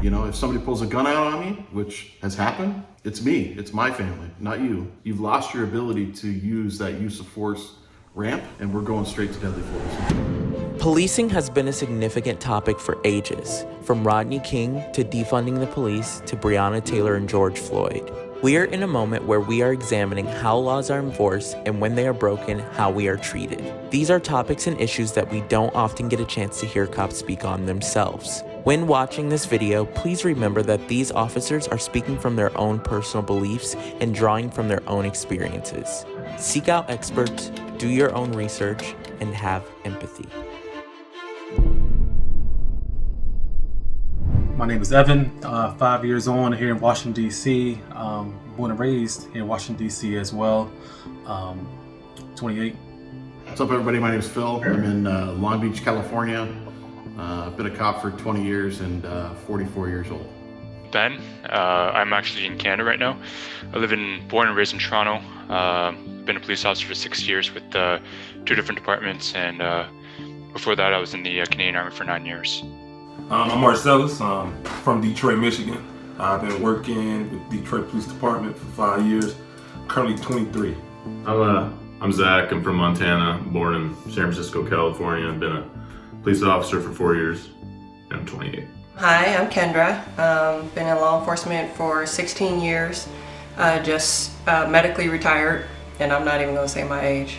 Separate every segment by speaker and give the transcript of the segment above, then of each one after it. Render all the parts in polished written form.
Speaker 1: You know, if somebody pulls a gun out on me, which has happened, it's me, it's my family, not you. You've lost your ability to use that use of force ramp, and we're going straight to deadly force.
Speaker 2: Policing has been a significant topic for ages, from Rodney King to defunding the police to Breonna Taylor and George Floyd. We are in a moment where we are examining how laws are enforced and when they are broken, how we are treated. These are topics and issues that we don't often get a chance to hear cops speak on themselves. When watching this video, please remember that these officers are speaking from their own personal beliefs and drawing from their own experiences. Seek out experts, do your own research, and have empathy.
Speaker 3: My name is Evan, 5 years on here in Washington, D.C. Born and raised here in Washington, D.C. as well, 28.
Speaker 1: What's up, everybody? My name is Phil. I'm in Long Beach, California. I've been a cop for 20 years and 44 years old.
Speaker 4: Ben, I'm actually in Canada right now. Born and raised in Toronto. Been a police officer for 6 years with 2 different departments, and before that I was in the Canadian Army for 9 years.
Speaker 5: I'm Marcellus. I'm from Detroit, Michigan. I've been working with Detroit Police Department for 5 years. Currently 23.
Speaker 6: I'm Zach. I'm from Montana. Born in San Francisco, California. I've been a police officer for 4 years. I'm 28.
Speaker 7: Hi, I'm Kendra. Been in law enforcement for 16 years. Just medically retired, and I'm not even going to say my age.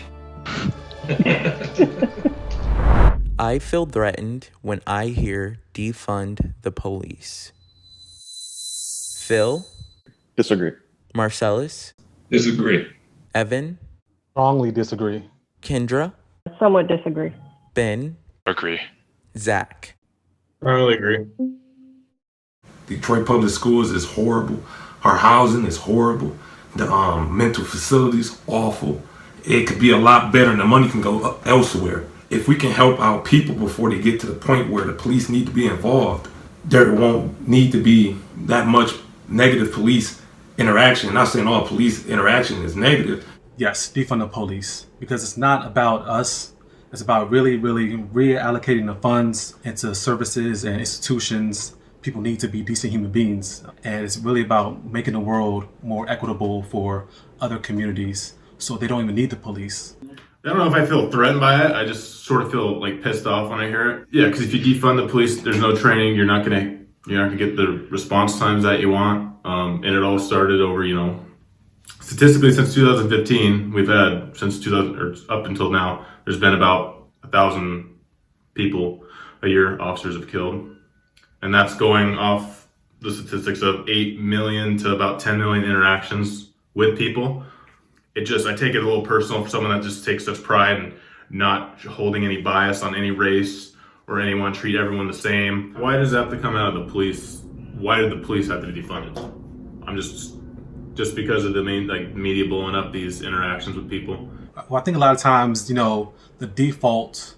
Speaker 2: I feel threatened when I hear defund the police. Phil?
Speaker 8: Disagree.
Speaker 2: Marcellus?
Speaker 9: Disagree.
Speaker 2: Evan?
Speaker 3: Strongly disagree.
Speaker 2: Kendra?
Speaker 10: Somewhat disagree.
Speaker 2: Ben?
Speaker 4: Agree.
Speaker 2: Zach?
Speaker 9: Strongly agree.
Speaker 5: Detroit Public Schools is horrible. Our housing is horrible. The mental facilities awful. It could be a lot better and the money can go elsewhere. If we can help our people before they get to the point where the police need to be involved, there won't need to be that much negative police interaction. Not saying all police interaction is negative.
Speaker 3: Yes, defund the police, because it's not about us. It's about really reallocating the funds into services and institutions. People need to be decent human beings, and it's really about making the world more equitable for other communities so they don't even need the police.
Speaker 6: I don't know if I feel threatened by it. I just sort of feel like pissed off when I hear it. Yeah, because if you defund the police, there's no training. You're not gonna get the response times that you want. And it all started over, statistically since 2015, we've had up until now, there's been about 1,000 people a year officers have killed, and that's going off the statistics of 8 million to about 10 million interactions with people. I take it a little personal for someone that just takes such pride in not holding any bias on any race or anyone, treat everyone the same. Why does that have to come out of the police? Why did the police have to be defunded? I'm just because of the media blowing up these interactions with people.
Speaker 3: Well, I think a lot of times, the default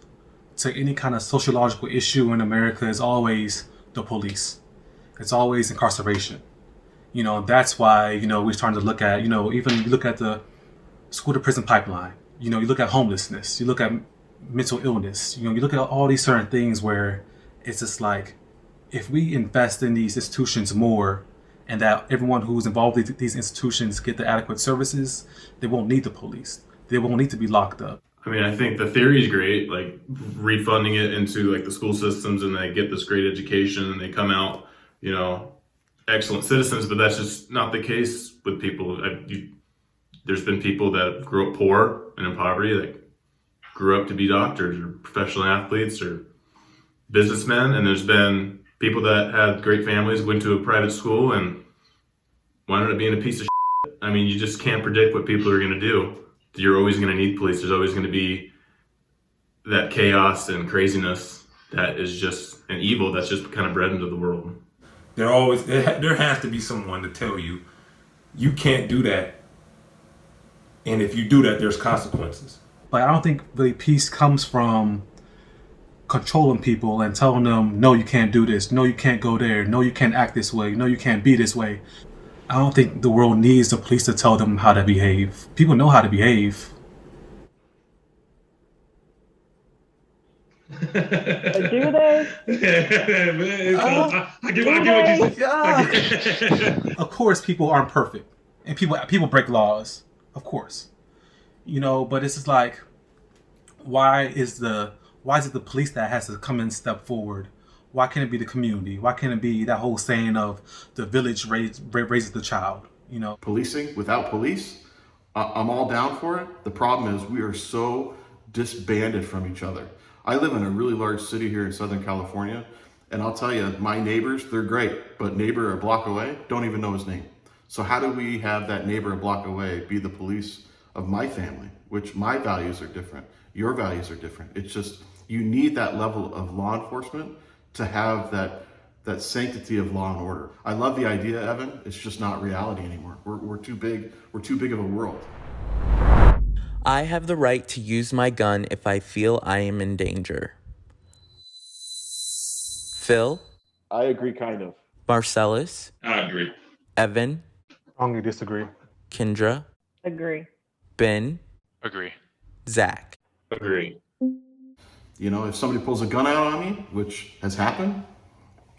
Speaker 3: to any kind of sociological issue in America is always the police. It's always incarceration. That's why, we're starting to look at, even you look at the school to prison pipeline, you look at homelessness, you look at mental illness, you look at all these certain things where it's just like, if we invest in these institutions more and that everyone who's involved in these institutions get the adequate services, they won't need the police. They won't need to be locked up.
Speaker 6: I mean, I think the theory is great, like refunding it into the school systems, and they get this great education and they come out, excellent citizens, but that's just not the case with people. There's been people that grew up poor and in poverty that grew up to be doctors or professional athletes or businessmen, and there's been people that had great families, went to a private school and wound up being a piece of shit. I mean, you just can't predict what people are going to do. You're always going to need police. There's always going to be that chaos and craziness that is just an evil that's just kind of bred into the world.
Speaker 5: There has to be someone to tell you, you can't do that. And if you do that, there's consequences.
Speaker 3: But I don't think really peace comes from controlling people and telling them, no, you can't do this. No, you can't go there. No, you can't act this way. No, you can't be this way. I don't think the world needs the police to tell them how to behave. People know how to behave.
Speaker 8: Do they?
Speaker 3: I get what you say. Of course, people aren't perfect, and people break laws. Of course, but it's just like, why is it the police that has to come and step forward? Why can't it be the community? Why can't it be that whole saying of the village raises the child?
Speaker 1: Policing without police, I'm all down for it. The problem is we are so disbanded from each other. I live in a really large city here in Southern California, and I'll tell you, my neighbors, they're great, but neighbor a block away, don't even know his name. So how do we have that neighbor a block away be the police of my family, which my values are different, your values are different. It's just, you need that level of law enforcement to have that sanctity of law and order. I love the idea, Evan. It's just not reality anymore. We're too big. We're too big of a world.
Speaker 2: I have the right to use my gun if I feel I am in danger. Phil?
Speaker 10: I agree, kind of.
Speaker 2: Marcellus?
Speaker 9: I agree.
Speaker 2: Evan?
Speaker 3: Strongly disagree.
Speaker 2: Kendra?
Speaker 8: Agree.
Speaker 2: Ben?
Speaker 4: Agree.
Speaker 2: Zach?
Speaker 9: Agree.
Speaker 1: If somebody pulls a gun out on me, which has happened,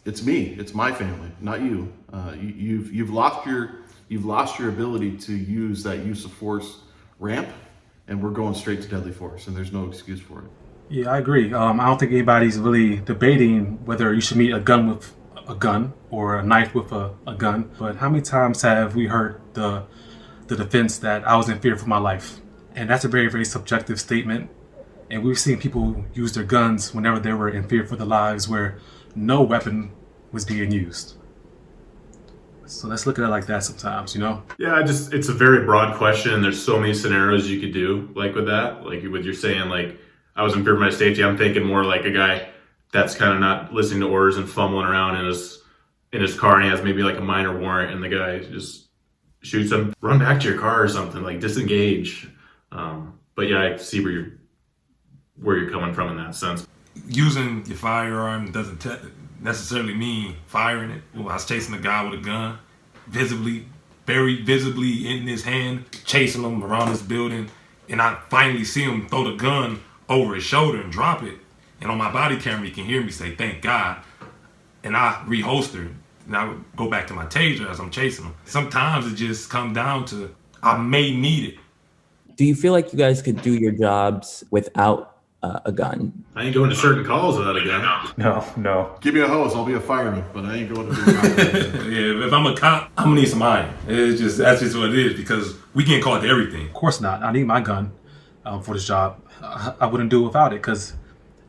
Speaker 1: it's me. It's my family, not you. You've lost your ability to use that use of force ramp, and we're going straight to deadly force, and there's no excuse for it.
Speaker 3: Yeah, I agree. I don't think anybody's really debating whether you should meet a gun with a gun or a knife with a gun. But how many times have we heard the defense that I was in fear for my life? And that's a very, very subjective statement. And we've seen people use their guns whenever they were in fear for their lives where no weapon was being used. So let's look at it like that sometimes,
Speaker 6: Yeah, it's a very broad question, and there's so many scenarios you could do, like with that. Like with you're saying, like, I was in fear of my safety, I'm thinking more like a guy that's kind of not listening to orders and fumbling around in his car, and he has maybe like a minor warrant, and the guy just shoots him. Run back to your car or something, like disengage. But yeah, I see where you're coming from in that sense.
Speaker 5: Using your firearm doesn't necessarily mean firing it. Well, I was chasing a guy with a gun, very visibly in his hand, chasing him around this building, and I finally see him throw the gun over his shoulder and drop it. And on my body camera, you can hear me say, "Thank God." And I reholster, and I would go back to my taser as I'm chasing him. Sometimes it just comes down to, I may need it.
Speaker 2: Do you feel like you guys could do your jobs without a gun?
Speaker 6: I ain't going to certain calls without a gun.
Speaker 3: No.
Speaker 1: Give me a hose, I'll be a fireman, but I ain't going to be a fireman.
Speaker 5: Yeah, if I'm a cop, I'm gonna need some iron. That's just what it is, because we get caught to everything.
Speaker 3: Of course not. I need my gun for this job. I wouldn't do it without it because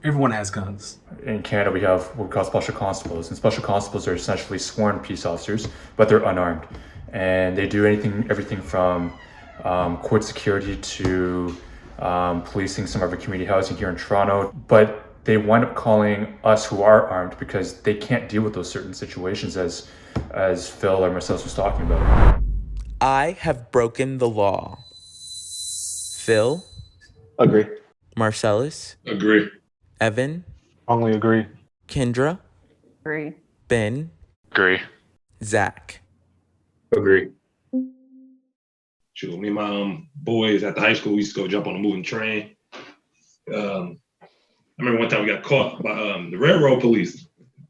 Speaker 3: everyone has guns.
Speaker 11: In Canada, we have what we call special constables, and special constables are essentially sworn peace officers, but they're unarmed, and they do everything from court security to policing some of our community housing here in Toronto. But they wind up calling us who are armed because they can't deal with those certain situations, as Phil or Marcellus was talking about.
Speaker 2: I have broken the law. Phil?
Speaker 10: Agree.
Speaker 2: Marcellus?
Speaker 9: Agree.
Speaker 2: Evan?
Speaker 3: Strongly agree.
Speaker 2: Kendra?
Speaker 8: Agree.
Speaker 2: Ben?
Speaker 4: Agree.
Speaker 2: Zach?
Speaker 9: Agree.
Speaker 5: Sure, me and my boys at the high school, we used to go jump on a moving train. I remember one time we got caught by the railroad police,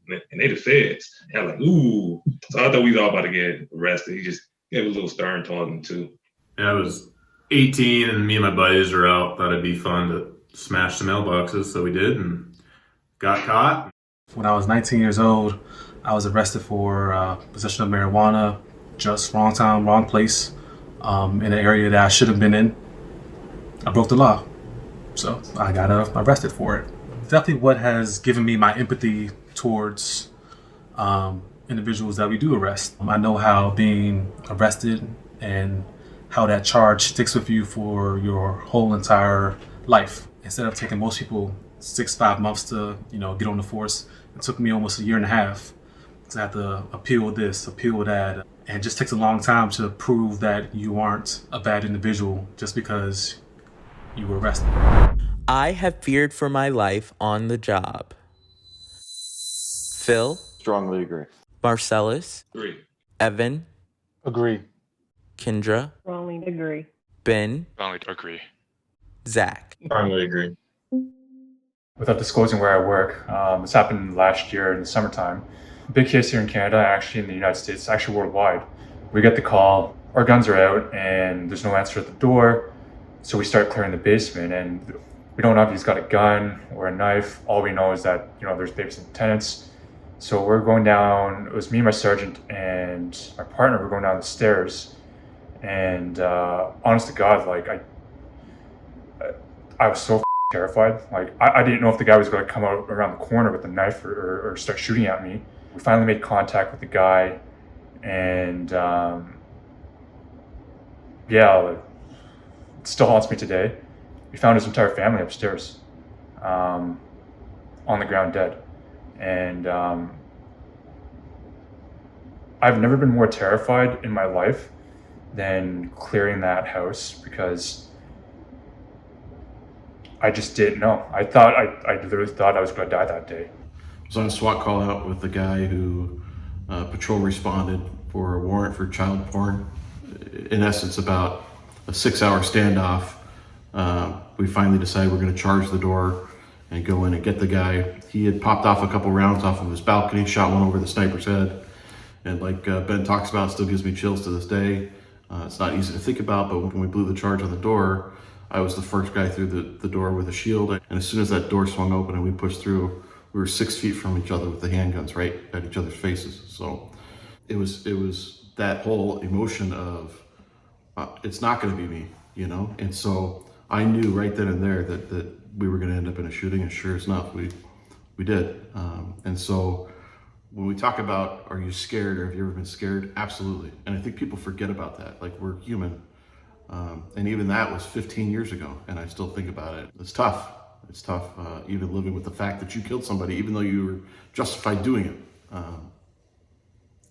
Speaker 5: and they the feds. And I was like, ooh. So I thought we was all about to get arrested. He just gave a little stern talking too.
Speaker 6: Yeah, I was 18, and me and my buddies were out. Thought it'd be fun to smash some mailboxes, so we did, and got caught.
Speaker 3: When I was 19 years old, I was arrested for possession of marijuana, just wrong time, wrong place, in an area that I should have been in. I broke the law, so I got arrested for it. Definitely what has given me my empathy towards individuals that we do arrest. I know how being arrested and how that charge sticks with you for your whole entire life. Instead of taking most people 6-5 months to get on the force, it took me almost a year and a half because I had to appeal this, appeal that, and it just takes a long time to prove that you aren't a bad individual just because you were arrested.
Speaker 2: I have feared for my life on the job. Phil?
Speaker 10: Strongly agree.
Speaker 2: Marcellus?
Speaker 5: Agree.
Speaker 2: Evan?
Speaker 3: Agree.
Speaker 2: Kendra?
Speaker 8: Strongly agree.
Speaker 2: Ben?
Speaker 4: Strongly agree.
Speaker 2: Zach?
Speaker 9: Strongly agree.
Speaker 11: Without disclosing where I work, this happened last year in the summertime. Big case here in Canada, actually in the United States, actually worldwide. We get the call, our guns are out and there's no answer at the door. So we start clearing the basement and we don't know if he's got a gun or a knife. All we know is that, there's babysitting tenants. So we're going down, it was me, my sergeant, and my partner, we're going down the stairs. And honest to God, like I was so terrified. Like I didn't know if the guy was going to come out around the corner with a knife or start shooting at me. We finally made contact with the guy, and it still haunts me today. We found his entire family upstairs, on the ground dead. And I've never been more terrified in my life than clearing that house, because I just didn't know. I literally thought I was going to die that day.
Speaker 1: I was on a SWAT call out with the guy who patrol responded for a warrant for child porn. In essence, about a 6-hour standoff. We finally decided we're going to charge the door and go in and get the guy. He had popped off a couple rounds off of his balcony, shot one over the sniper's head. And like Ben talks about, it still gives me chills to this day. It's not easy to think about, but when we blew the charge on the door, I was the first guy through the door with a shield. And as soon as that door swung open and we pushed through, we were 6 feet from each other with the handguns right at each other's faces. So it was that whole emotion of, it's not gonna be me, And so I knew right then and there that we were gonna end up in a shooting, and sure enough, we did. And so when we talk about, are you scared or have you ever been scared? Absolutely. And I think people forget about that. Like, we're human. And even that was 15 years ago, and I still think about it. It's tough. It's tough, even living with the fact that you killed somebody, even though you were justified doing it.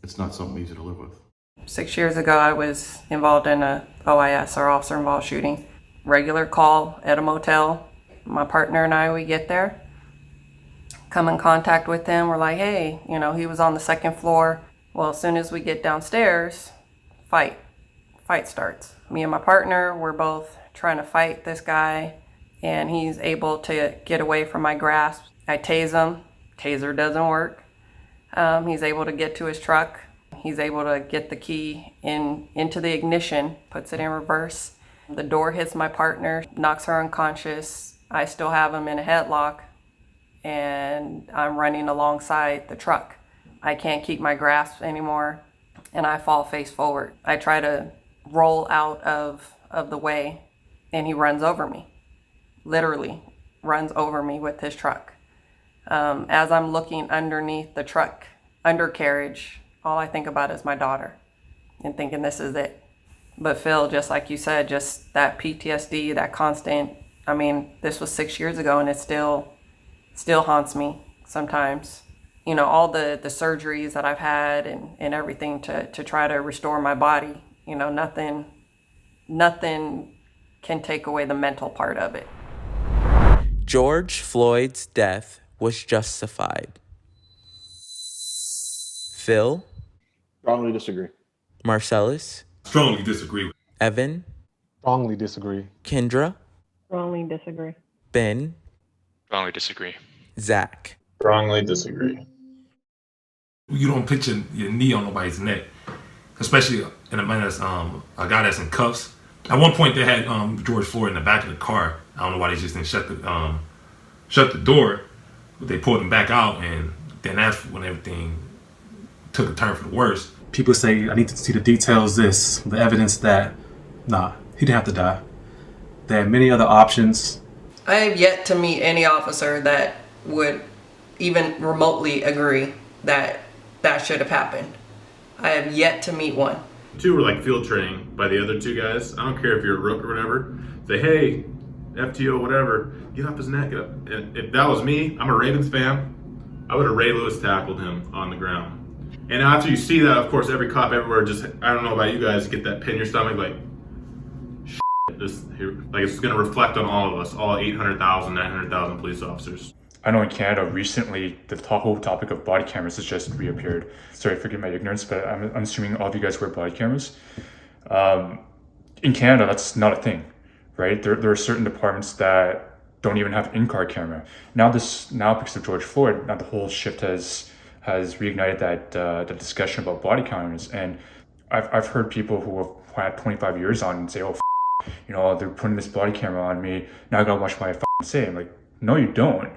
Speaker 1: It's not something easy to live with.
Speaker 7: 6 years ago, I was involved in a OIS, or officer involved shooting. Regular call at a motel. My partner and I, we get there, come in contact with him. We're like, hey, he was on the second floor. Well, as soon as we get downstairs, fight starts. Me and my partner, we're both trying to fight this guy, and he's able to get away from my grasp. I tase him. Taser doesn't work. He's able to get to his truck. He's able to get the key into the ignition, puts it in reverse. The door hits my partner, knocks her unconscious. I still have him in a headlock, and I'm running alongside the truck. I can't keep my grasp anymore, and I fall face forward. I try to roll out of the way, and he runs over me. Literally runs over me with his truck. As I'm looking underneath the truck undercarriage, all I think about is my daughter and thinking this is it. But Phil, just like you said, just that PTSD, that constant, this was 6 years ago, and it still haunts me sometimes. All the surgeries that I've had and everything to try to restore my body, nothing can take away the mental part of it.
Speaker 2: George Floyd's death was justified. Phil?
Speaker 10: Strongly disagree.
Speaker 2: Marcellus?
Speaker 5: Strongly disagree.
Speaker 2: Evan?
Speaker 3: Strongly disagree.
Speaker 2: Kendra?
Speaker 7: Strongly disagree.
Speaker 2: Ben?
Speaker 4: Strongly disagree.
Speaker 2: Zach?
Speaker 9: Strongly disagree.
Speaker 5: You don't put your knee on nobody's neck, especially in a man that's a guy that's in cuffs. At one point, they had George Floyd in the back of the car. I don't know why they just didn't shut the door, but they pulled him back out, and then that's when everything took a turn for the worse.
Speaker 3: People say, I need to see the details, the evidence that, he didn't have to die. There are many other options.
Speaker 7: I have yet to meet any officer that would even remotely agree that should have happened. I have yet to meet one.
Speaker 6: Two were like field training by the other two guys. I don't care if you're a rook or whatever. Say, hey, FTO, whatever, get off his neck. Get up. And if that was me, I'm a Ravens fan, I would have Ray Lewis tackled him on the ground. And after you see that, of course, every cop everywhere just, I don't know about you guys, get that pin in your stomach, like, it's going to reflect on all of us, all 800,000, 900,000 police officers.
Speaker 11: I know in Canada recently, the whole topic of body cameras has just reappeared. Sorry, forgive my ignorance, but I'm assuming all of you guys wear body cameras. In Canada, that's not a thing, right? There are certain departments that don't even have in-car camera. Now because of George Floyd, now the whole shift has reignited that the discussion about body cameras. And I've heard people who have had 25 years on and say, oh, they're putting this body camera on me. Now I gotta watch what I say. I'm like, no, you don't.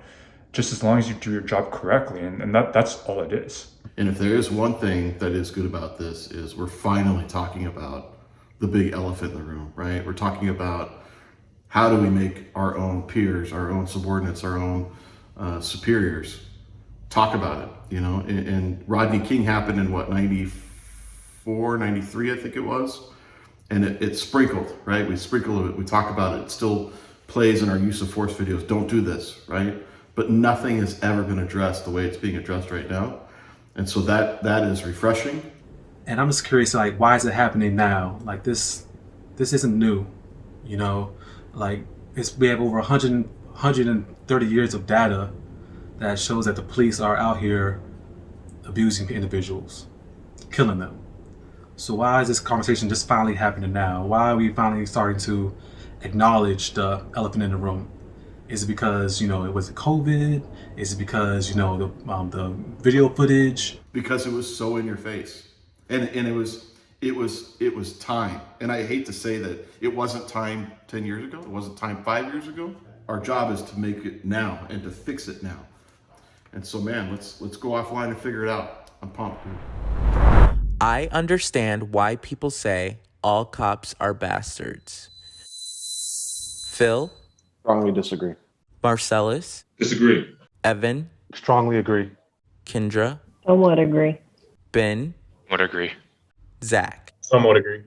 Speaker 11: Just as long as you do your job correctly, and that's all it is.
Speaker 1: And if there is one thing that is good about this is we're finally talking about the big elephant in the room, right? We're talking about how do we make our own peers, our own subordinates, our own superiors talk about it, and Rodney King happened in what, 94, 93, I think it was. And it sprinkled, right? We sprinkle it, we talk about it. It still plays in our use of force videos. Don't do this, right? But nothing has ever been addressed the way it's being addressed right now. And so that is refreshing.
Speaker 3: And I'm just curious, like, why is it happening now? Like, this isn't new, Like, we have over 130 years of data that shows that the police are out here abusing individuals, killing them. So why is this conversation just finally happening now? Why are we finally starting to acknowledge the elephant in the room? Is it because, it was COVID? Is it because, the video footage?
Speaker 1: Because it was so in your face. And it was time. And I hate to say that it wasn't time 10 years ago. It wasn't time 5 years ago. Our job is to make it now and to fix it now. And so, man, let's go offline and figure it out. I'm pumped.
Speaker 2: I understand why people say all cops are bastards. Phil?
Speaker 10: Strongly disagree.
Speaker 2: Marcellus?
Speaker 5: Disagree.
Speaker 2: Evan?
Speaker 3: Strongly agree.
Speaker 2: Kendra?
Speaker 8: Somewhat agree.
Speaker 2: Ben?
Speaker 4: Would agree.
Speaker 2: Zach?
Speaker 9: Somewhat agree.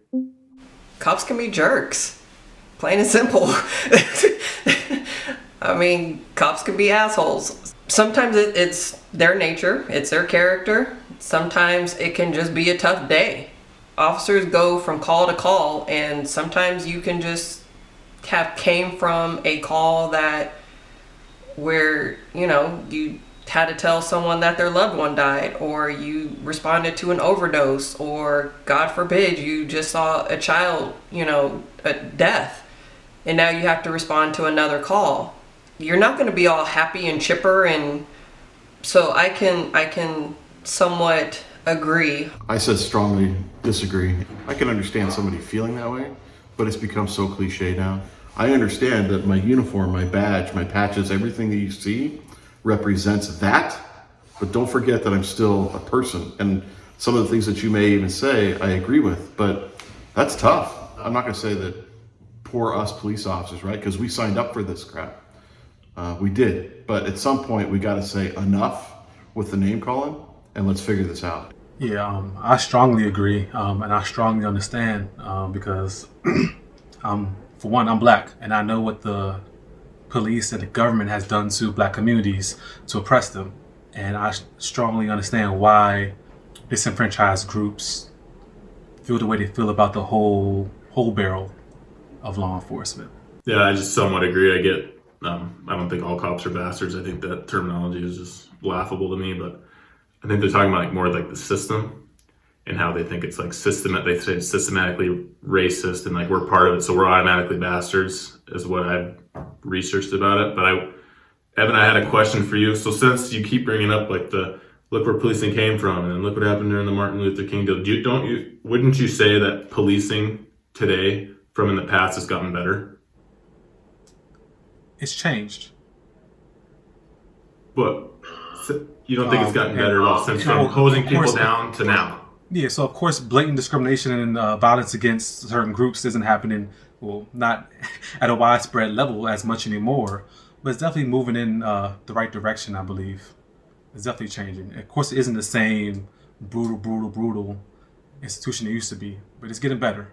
Speaker 7: Cops can be jerks. Plain and simple. I mean, cops can be assholes. Sometimes it's their nature, it's their character. Sometimes it can just be a tough day. Officers go from call to call, and sometimes you can just have came from a call where you had to tell someone that their loved one died, or you responded to an overdose, or God forbid you just saw a child, a death, and now you have to respond to another call. You're not going to be all happy and chipper, and so I can somewhat agree.
Speaker 1: I said strongly disagree. I can understand somebody feeling that way, but it's become so cliche now. I understand that my uniform, my badge, my patches, everything that you see represents that, but don't forget that I'm still a person. And some of the things that you may even say, I agree with, but that's tough. I'm not gonna say that poor us police officers, right? Because we signed up for this crap. We did, but at some point we gotta say enough with the name calling, and let's figure this out.
Speaker 3: Yeah, I strongly agree, and I strongly understand because, for one, I'm black, and I know what the police and the government has done to black communities to oppress them, and I strongly understand why disenfranchised groups feel the way they feel about the whole barrel of law enforcement.
Speaker 6: Yeah, I just somewhat agree. I don't think all cops are bastards. I think that terminology is just laughable to me, but I think they're talking about more like the system and how they think it's like they say it's systematically racist and like we're part of it, so we're automatically bastards is what I've researched about it. But Evan, I had a question for you. So since you keep bringing up like the look where policing came from and look what happened during the Martin Luther King deal, wouldn't you say that policing today from in the past has gotten better?
Speaker 3: It's changed.
Speaker 6: But you don't think it's gotten better at all since from hosing people down to now?
Speaker 3: Yeah, so of course blatant discrimination and violence against certain groups isn't happening, well, not at a widespread level as much anymore, but it's definitely moving in the right direction, I believe. It's definitely changing. Of course, it isn't the same brutal institution it used to be, but it's getting better.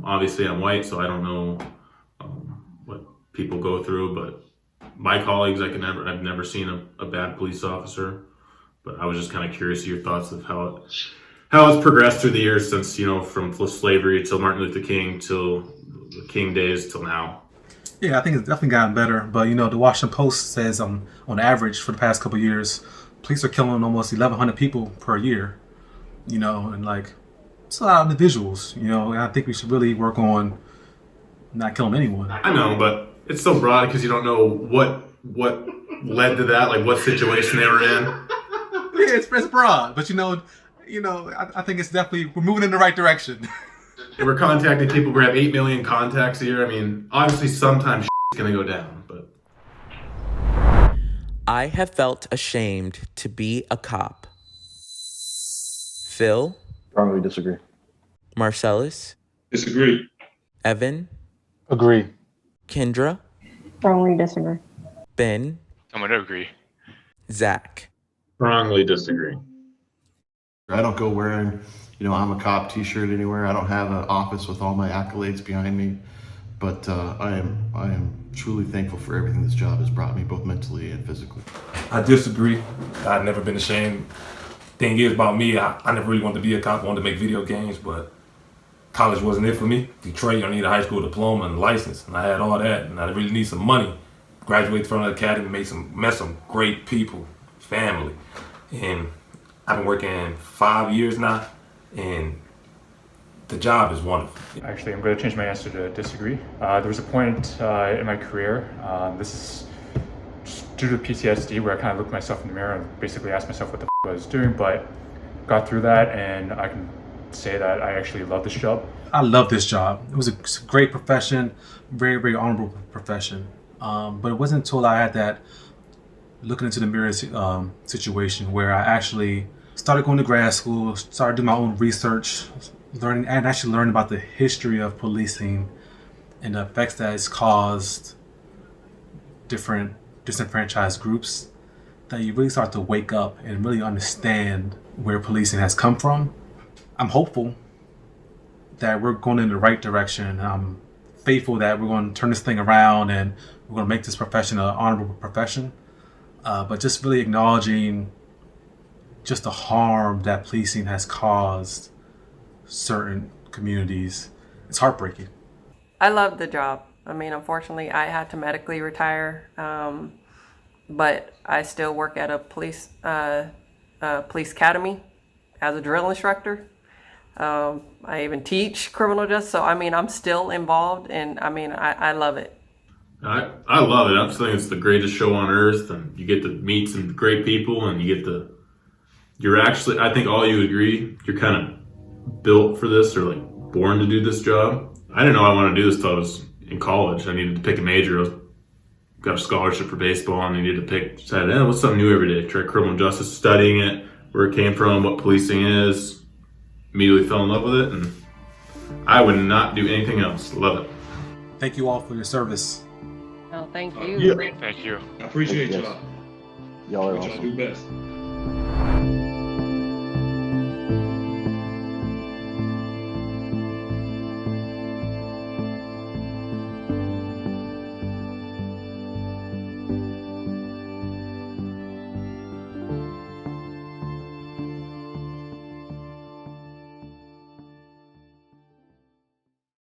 Speaker 6: Obviously, I'm white, so I don't know what people go through, but my colleagues, I've never seen a bad police officer. But I was just kind of curious of your thoughts of how it's progressed through the years since, from slavery till Martin Luther King till the King days till now.
Speaker 3: Yeah, I think it's definitely gotten better. But, the Washington Post says on average for the past couple of years, police are killing almost 1,100 people per year, and like, it's a lot of individuals, and I think we should really work on not killing anyone.
Speaker 6: I know, but it's so broad because you don't know what led to that, like what situation they were in.
Speaker 3: Yeah, it's broad, but I think it's definitely, we're moving in the right direction.
Speaker 6: And we're contacting people. We have 8 million contacts a year. I mean, obviously sometimes shit's gonna go down, but
Speaker 2: I have felt ashamed to be a cop. Phil,
Speaker 10: Strongly disagree.
Speaker 2: Marcellus,
Speaker 5: Disagree.
Speaker 2: Evan,
Speaker 3: Agree.
Speaker 2: Kendra,
Speaker 8: Strongly disagree.
Speaker 2: Ben,
Speaker 4: I'm gonna agree.
Speaker 2: Zach.
Speaker 9: Strongly disagree.
Speaker 1: I don't go wearing, I'm a cop t-shirt anywhere. I don't have an office with all my accolades behind me, but I am truly thankful for everything this job has brought me, both mentally and physically.
Speaker 5: I disagree. I've never been ashamed. Thing is about me, I never really wanted to be a cop. I wanted to make video games, but college wasn't it for me. Detroit, I need a high school diploma and license, and I had all that, and I really need some money. Graduated from the academy, met some great people, family, and I've been working 5 years now, and the job is wonderful.
Speaker 11: Actually, I'm going to change my answer to disagree. There was a point in my career, this is just due to PTSD, where I kind of looked at myself in the mirror and basically asked myself what the I was doing, but got through that, and I can say that I actually love this job.
Speaker 3: I love this job. It was a great profession, very, very honorable profession. But it wasn't until I had that looking into the mirror situation where I actually started going to grad school, started doing my own research, learning about the history of policing and the effects that it's caused different disenfranchised groups, that you really start to wake up and really understand where policing has come from. I'm hopeful that we're going in the right direction. I'm faithful that we're going to turn this thing around and we're going to make this profession an honorable profession. But just really acknowledging just the harm that policing has caused certain communities. It's heartbreaking.
Speaker 7: I love the job. I mean, unfortunately, I had to medically retire, but I still work at a police academy as a drill instructor. I even teach criminal justice, so I mean, I'm still involved, and I mean, I love it.
Speaker 6: I love it. I'm saying it's the greatest show on earth, and you get to meet some great people, and you're actually, I think all you agree, you're kind of built for this, or like born to do this job. I didn't know I wanted to do this till I was in college. I needed to pick a major. I got a scholarship for baseball, and I needed to decided, what's something new every day? Try criminal justice, studying it, where it came from, what policing is. Immediately fell in love with it, and I would not do anything else. Love it.
Speaker 3: Thank you all for your service.
Speaker 7: Oh, thank you.
Speaker 5: Yeah.
Speaker 4: Thank you.
Speaker 5: I appreciate
Speaker 10: Yes.
Speaker 5: y'all.
Speaker 10: Y'all are
Speaker 5: What y'all
Speaker 10: awesome.
Speaker 5: do best.